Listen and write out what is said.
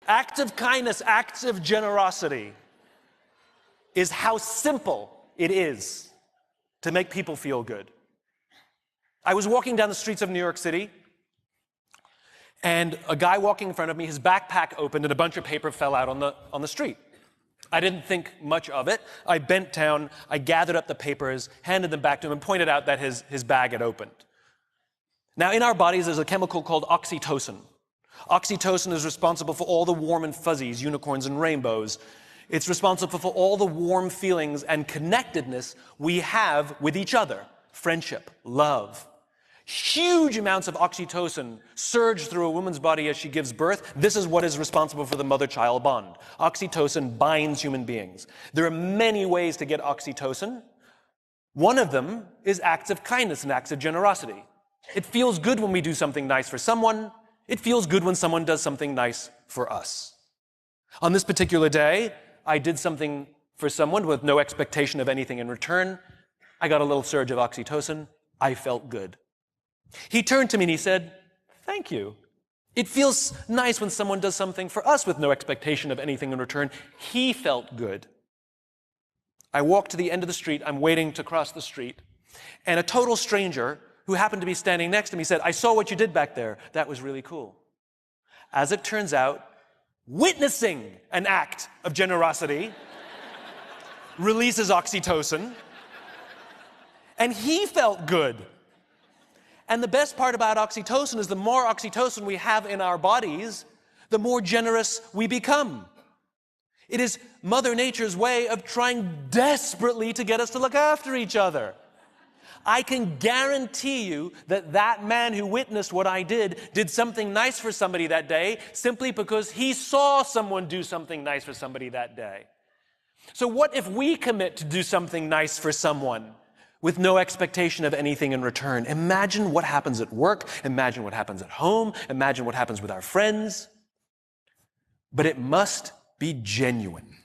Acts of kindness, acts of generosity is how simple it is to make people feel good. I was walking down the streets of New York City, and a guy walking in front of me, his backpack opened and a bunch of paper fell out on the street. I didn't think much of it. I bent down, I gathered up the papers, handed them back to him, and pointed out that his bag had opened. Now, in our bodies, there's a chemical called oxytocin. Oxytocin is responsible for all the warm and fuzzies, unicorns and rainbows. It's responsible for all the warm feelings and connectedness we have with each other. Friendship, love. Huge amounts of oxytocin surge through a woman's body as she gives birth. This is what is responsible for the mother-child bond. Oxytocin binds human beings. There are many ways to get oxytocin. One of them is acts of kindness and acts of generosity. It feels good when we do something nice for someone. It feels good when someone does something nice for us. On this particular day, I did something for someone with no expectation of anything in return. I got a little surge of oxytocin. I felt good. He turned to me and he said, "Thank you. It feels nice when someone does something for us with no expectation of anything in return." He felt good. I walked to the end of the street. I'm waiting to cross the street. And a total stranger who happened to be standing next to me said, "I saw what you did back there. That was really cool." As it turns out, witnessing an act of generosity releases oxytocin, and he felt good. And the best part about oxytocin is the more oxytocin we have in our bodies, the more generous we become. It is Mother Nature's way of trying desperately to get us to look after each other. I can guarantee you that that man who witnessed what I did something nice for somebody that day simply because he saw someone do something nice for somebody that day. So what if we commit to do something nice for someone with no expectation of anything in return? Imagine what happens at work. Imagine what happens at home. Imagine what happens with our friends. But it must be genuine.